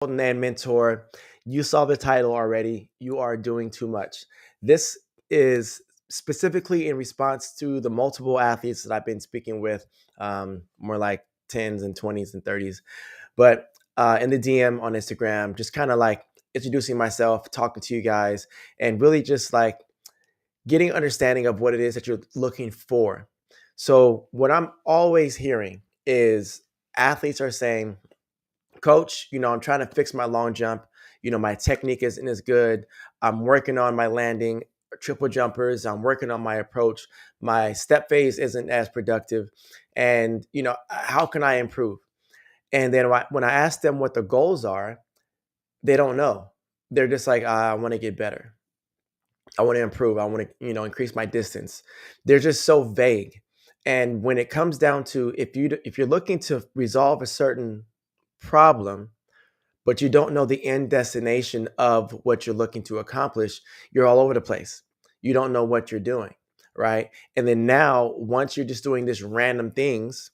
and mentor. You saw the title already. You are doing too much. This is specifically in response to the multiple athletes that I've been speaking with, more like 10s and 20s and 30s. But in the DM on Instagram, just kind of like introducing myself, talking to you guys, and really just like getting understanding of what it is that you're looking for. So, what I'm always hearing is athletes are saying, Coach, I'm trying to fix my long jump. My technique isn't as good. I'm working on my landing, triple jumpers. I'm working on my approach. My step phase isn't as productive. And, how can I improve? And then when I ask them what the goals are, they don't know. They're just like, I want to get better. I want to improve. I want to, increase my distance. They're just so vague. And when it comes down to if you're looking to resolve a certain problem, but you don't know the end destination of what you're looking to accomplish, you're all over the place. You don't know what you're doing, right? And then now, once you're just doing this random things,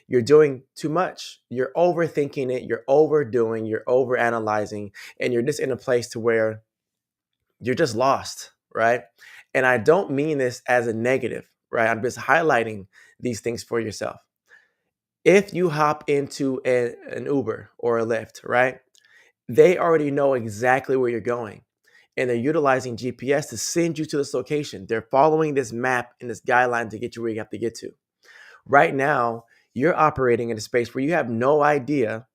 you're doing too much. You're overthinking it, you're overdoing, you're overanalyzing, and you're just in a place to where you're just lost, right? And I don't mean this as a negative, right? I'm just highlighting these things for yourself. If you hop into an Uber or a Lyft, right? They already know exactly where you're going, and they're utilizing GPS to send you to this location. They're following this map and this guideline to get you where you have to get to. Right now, you're operating in a space where you have no idea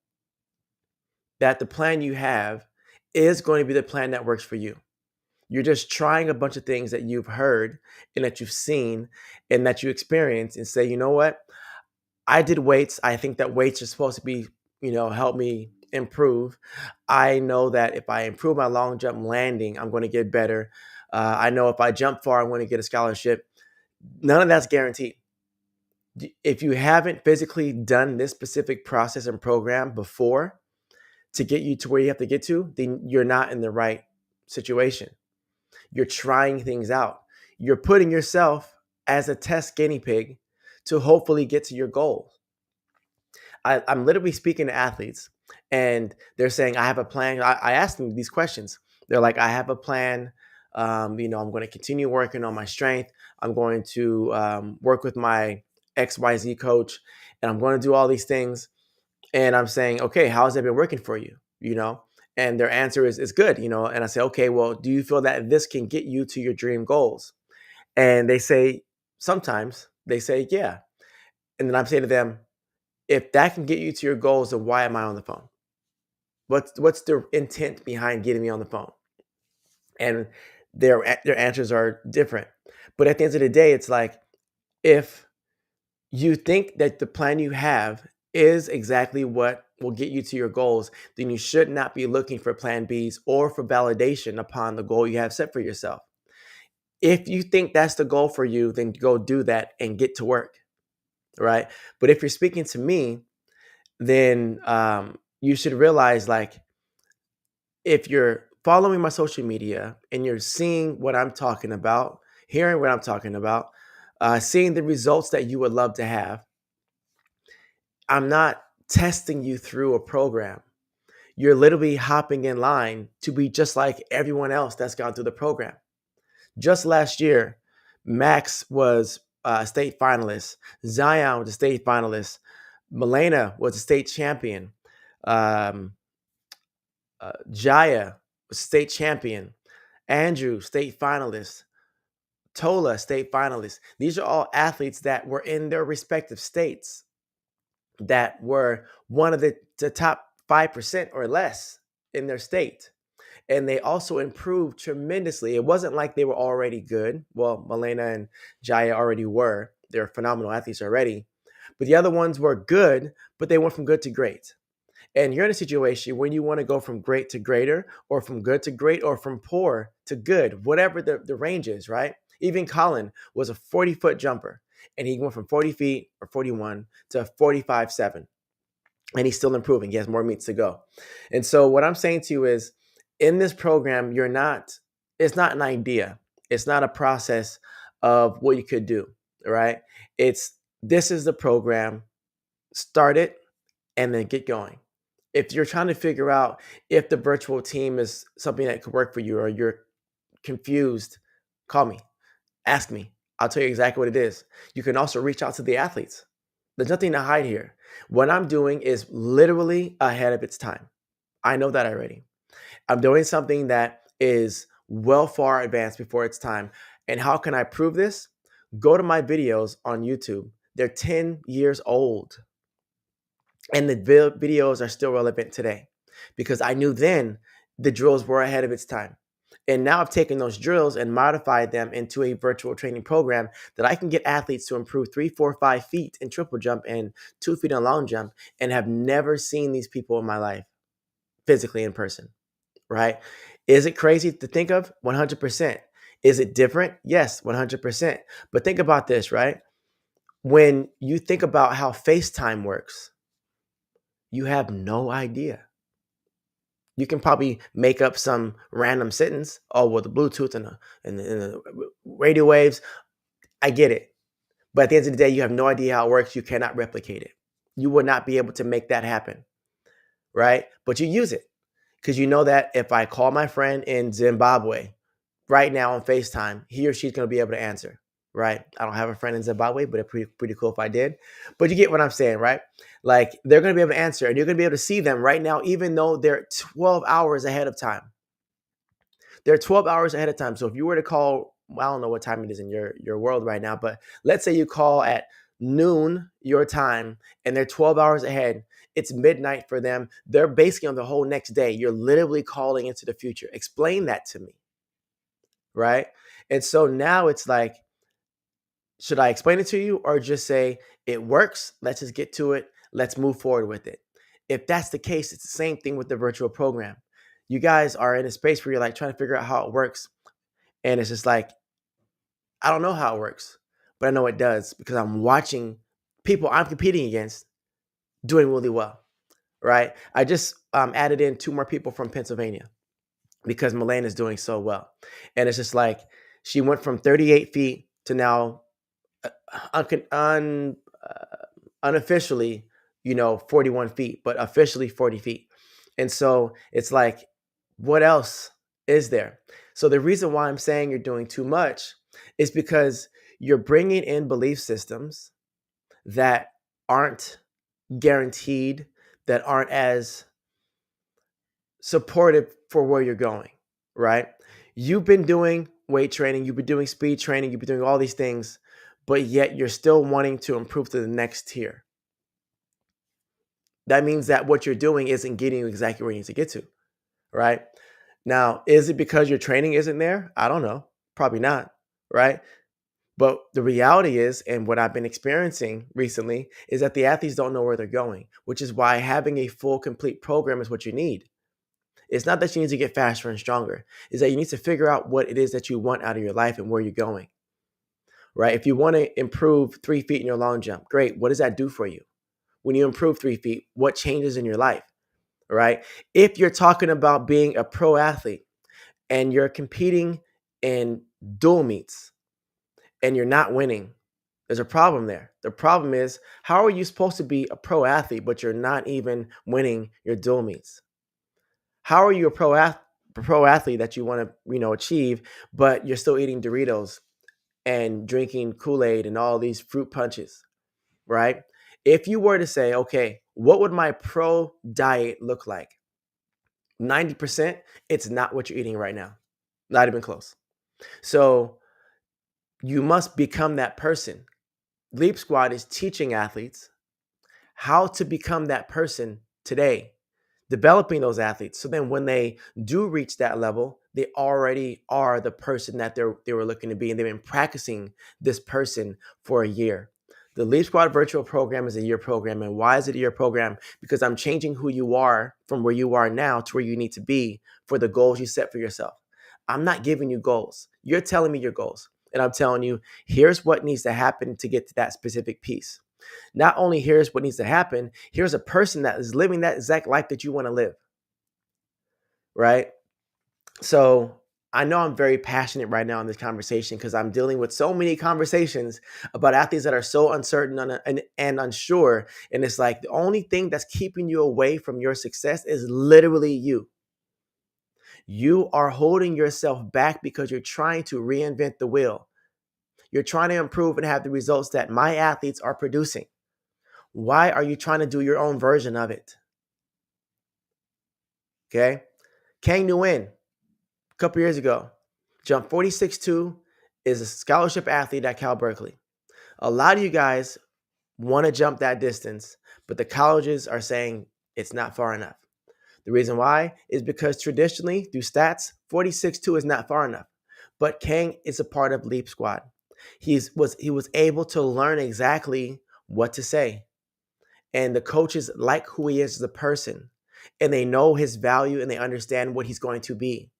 that the plan you have is going to be the plan that works for you. You're just trying a bunch of things that you've heard and that you've seen and that you experience and say, you know what? I did weights. I think that weights are supposed to be, help me improve. I know that if I improve my long jump landing, I'm going to get better. I know if I jump far, I'm going to get a scholarship. None of that's guaranteed. If you haven't physically done this specific process and program before to get you to where you have to get to, then you're not in the right situation. You're trying things out. You're putting yourself as a test guinea pig to hopefully get to your goal. I'm literally speaking to athletes and they're saying, I have a plan. I asked them these questions. They're like, I have a plan. I'm going to continue working on my strength. I'm going to work with my XYZ coach and I'm going to do all these things. And I'm saying, okay, how has that been working for you? And their answer is good, and I say, okay, well, do you feel that this can get you to your dream goals? And they say, sometimes they say, yeah. And then I'm saying to them, if that can get you to your goals, then why am I on the phone? What's the intent behind getting me on the phone? And their answers are different. But at the end of the day, it's like if you think that the plan you have is exactly what will get you to your goals, then you should not be looking for plan Bs or for validation upon the goal you have set for yourself. If you think that's the goal for you, then go do that and get to work, right? But if you're speaking to me, then you should realize like if you're following my social media and you're seeing what I'm talking about, hearing what I'm talking about, seeing the results that you would love to have, I'm not testing you through a program. You're literally hopping in line to be just like everyone else that's gone through the program. Just last year, Max was a state finalist. Zion was a state finalist. Milena was a state champion. Um, Jaya was state champion. Andrew, state finalist. Tola, state finalist. These are all athletes that were in their respective states that were one of the top 5% or less in their state. And they also improved tremendously. It wasn't like they were already good. Well, Milena and Jaya already were. They're phenomenal athletes already. But the other ones were good, but they went from good to great. And you're in a situation when you want to go from great to greater, or from good to great, or from poor to good, whatever the range is, right? Even Colin was a 40-foot jumper, and he went from 40 feet or 41 to 45.7. And he's still improving. He has more meets to go. And so what I'm saying to you is in this program, it's not an idea. It's not a process of what you could do, right? This is the program, start it and then get going. If you're trying to figure out if the virtual team is something that could work for you or you're confused, call me, ask me. I'll tell you exactly what it is. You can also reach out to the athletes. There's nothing to hide here. What I'm doing is literally ahead of its time. I know that already. I'm doing something that is well far advanced before its time. And how can I prove this? Go to my videos on YouTube. They're 10 years old. And the videos are still relevant today because I knew then the drills were ahead of its time. And now I've taken those drills and modified them into a virtual training program that I can get athletes to improve 3, 4, 5 feet in triple jump and 2 feet in long jump, and have never seen these people in my life physically in person, right? Is it crazy to think of? 100%. Is it different? Yes, 100%. But think about this, right? When you think about how FaceTime works, you have no idea. You can probably make up some random sentence. Oh, well, the Bluetooth and the radio waves. I get it. But at the end of the day, you have no idea how it works. You cannot replicate it. You would not be able to make that happen, right? But you use it because you know that if I call my friend in Zimbabwe right now on FaceTime, he or she's going to be able to answer, right? I don't have a friend in Zimbabwe, but it'd pretty cool if I did. But you get what I'm saying, right? Like they're going to be able to answer and you're going to be able to see them right now, even though they're 12 hours ahead of time. They're 12 hours ahead of time. So if you were to call, well, I don't know what time it is in your world right now, but let's say you call at noon your time and they're 12 hours ahead. It's midnight for them. They're basically on the whole next day. You're literally calling into the future. Explain that to me, right? And so now it's like, should I explain it to you or just say it works? Let's just get to it. Let's move forward with it. If that's the case, it's the same thing with the virtual program. You guys are in a space where you're like trying to figure out how it works. And it's just like, I don't know how it works, but I know it does because I'm watching people I'm competing against doing really well, right? I just added in 2 more people from Pennsylvania because Milane is doing so well. And it's just like she went from 38 feet to now unofficially, 41 feet, but officially 40 feet. And so it's like, what else is there? So the reason why I'm saying you're doing too much is because you're bringing in belief systems that aren't guaranteed, that aren't as supportive for where you're going, right? You've been doing weight training, you've been doing speed training, you've been doing all these things, but yet you're still wanting to improve to the next tier. That means that what you're doing isn't getting you exactly where you need to get to, right? Now, is it because your training isn't there? I don't know. Probably not, right? But the reality is, and what I've been experiencing recently, is that the athletes don't know where they're going, which is why having a full, complete program is what you need. It's not that you need to get faster and stronger. It's that you need to figure out what it is that you want out of your life and where you're going, right? If you want to improve 3 feet in your long jump, great. What does that do for you? When you improve 3 feet, what changes in your life, right? If you're talking about being a pro athlete and you're competing in dual meets and you're not winning, there's a problem there. The problem is, how are you supposed to be a pro athlete, but you're not even winning your dual meets? How are you a pro athlete that you want to, achieve, but you're still eating Doritos and drinking Kool-Aid and all these fruit punches, right? If you were to say, okay, what would my pro diet look like? 90%, it's not what you're eating right now. Not even close. So you must become that person. Leap Squad is teaching athletes how to become that person today, developing those athletes. So then when they do reach that level, they already are the person that they were looking to be. And they've been practicing this person for a year. The Leap Squad virtual program is a year program. And why is it a year program? Because I'm changing who you are from where you are now to where you need to be for the goals you set for yourself. I'm not giving you goals. You're telling me your goals. And I'm telling you, here's what needs to happen to get to that specific piece. Not only here's what needs to happen, here's a person that is living that exact life that you want to live, right? So I know I'm very passionate right now in this conversation because I'm dealing with so many conversations about athletes that are so uncertain and unsure. And it's like the only thing that's keeping you away from your success is literally you. You are holding yourself back because you're trying to reinvent the wheel. You're trying to improve and have the results that my athletes are producing. Why are you trying to do your own version of it? Okay. Kang Nguyen, a couple years ago, jumped 46.2, is a scholarship athlete at Cal Berkeley. A lot of you guys want to jump that distance, but the colleges are saying it's not far enough. The reason why is because traditionally, through stats, 46.2 is not far enough. But Kang is a part of Leap Squad. He was able to learn exactly what to say. And the coaches like who he is as a person. And they know his value and they understand what he's going to be.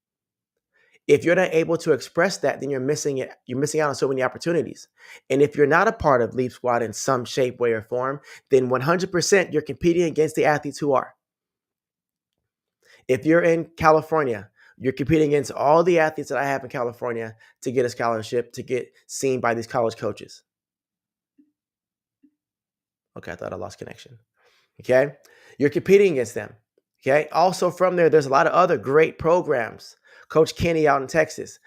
If you're not able to express that, then you're missing it. You're missing out on so many opportunities. And if you're not a part of Leap Squad in some shape, way, or form, then 100% you're competing against the athletes who are. If you're in California, you're competing against all the athletes that I have in California to get a scholarship, to get seen by these college coaches. Okay, I thought I lost connection. Okay, you're competing against them. Okay, also from there, there's a lot of other great programs. Coach Kenny out in Texas,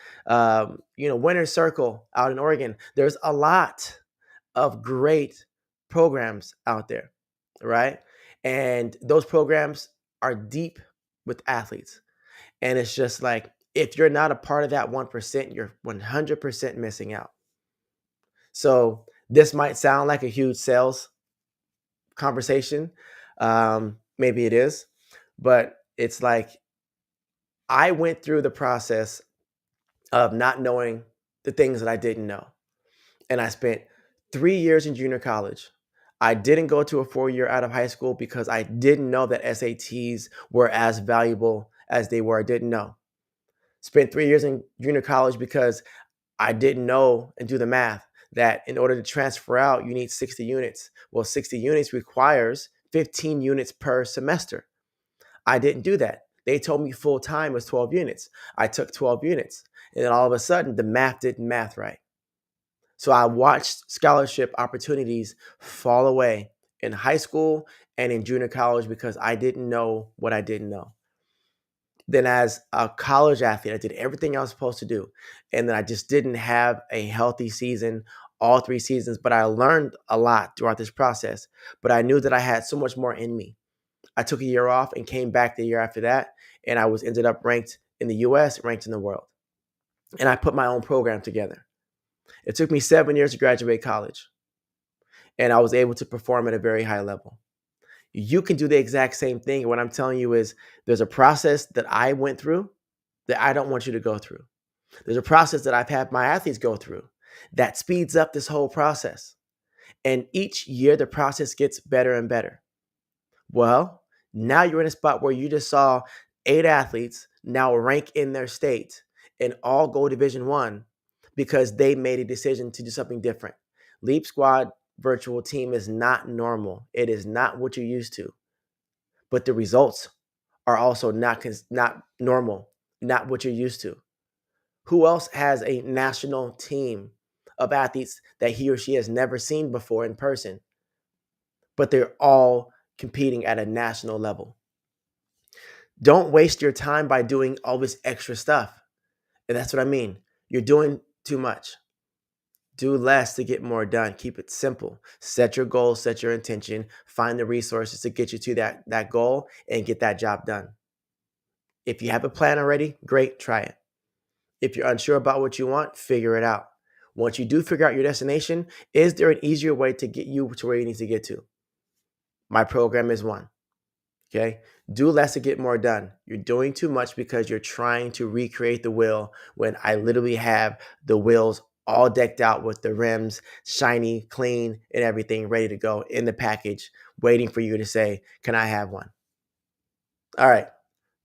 Winner's Circle out in Oregon. There's a lot of great programs out there, right? And those programs are deep with athletes. And it's just like, if you're not a part of that 1%, you're 100% missing out. So this might sound like a huge sales conversation. Maybe it is, but it's like I went through the process of not knowing the things that I didn't know. And I spent 3 years in junior college. I didn't go to a 4 year out of high school because I didn't know that SATs were as valuable as they were. I didn't know. Spent 3 years in junior college because I didn't know and do the math that in order to transfer out, you need 60 units. Well, 60 units requires 15 units per semester. I didn't do that. They told me full time was 12 units. I took 12 units. And then all of a sudden, the math didn't math right. So I watched scholarship opportunities fall away in high school and in junior college because I didn't know what I didn't know. Then as a college athlete, I did everything I was supposed to do. And then I just didn't have a healthy season, all 3 seasons, but I learned a lot throughout this process. But I knew that I had so much more in me. I took a year off and came back the year after that. And I was ended up ranked in the US, ranked in the world. And I put my own program together. It took me 7 years to graduate college. And I was able to perform at a very high level. You can do the exact same thing. What I'm telling you is there's a process that I went through that I don't want you to go through. There's a process that I've had my athletes go through that speeds up this whole process. And each year the process gets better and better. Well, now you're in a spot where you just saw 8 athletes now rank in their state and all go Division I because they made a decision to do something different. Leap Squad virtual team is not normal. It is not what you're used to. But the results are also not normal, not what you're used to. Who else has a national team of athletes that he or she has never seen before in person, but they're all competing at a national level? Don't waste your time by doing all this extra stuff. And that's what I mean. You're doing too much. Do less to get more done. Keep it simple. Set your goal, set your intention, find the resources to get you to that goal and get that job done. If you have a plan already, great, try it. If you're unsure about what you want, figure it out. Once you do figure out your destination, is there an easier way to get you to where you need to get to? My program is one. Okay. Do less to get more done. You're doing too much because you're trying to recreate the wheel when I literally have the wheels all decked out with the rims, shiny, clean, and everything ready to go in the package, waiting for you to say, can I have one? All right.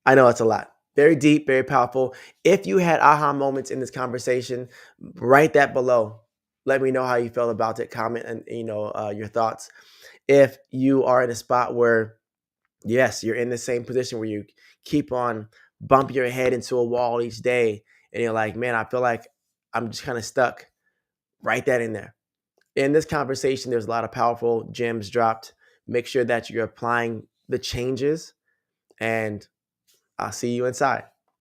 I know it's a lot. Very deep, very powerful. If you had aha moments in this conversation, write that below. Let me know how you felt about it. Comment and your thoughts. If you are in a spot where, yes, you're in the same position where you keep on bumping your head into a wall each day and you're like, man, I feel like I'm just kind of stuck, write that in there. In this conversation, there's a lot of powerful gems dropped. Make sure that you're applying the changes, and I'll see you inside.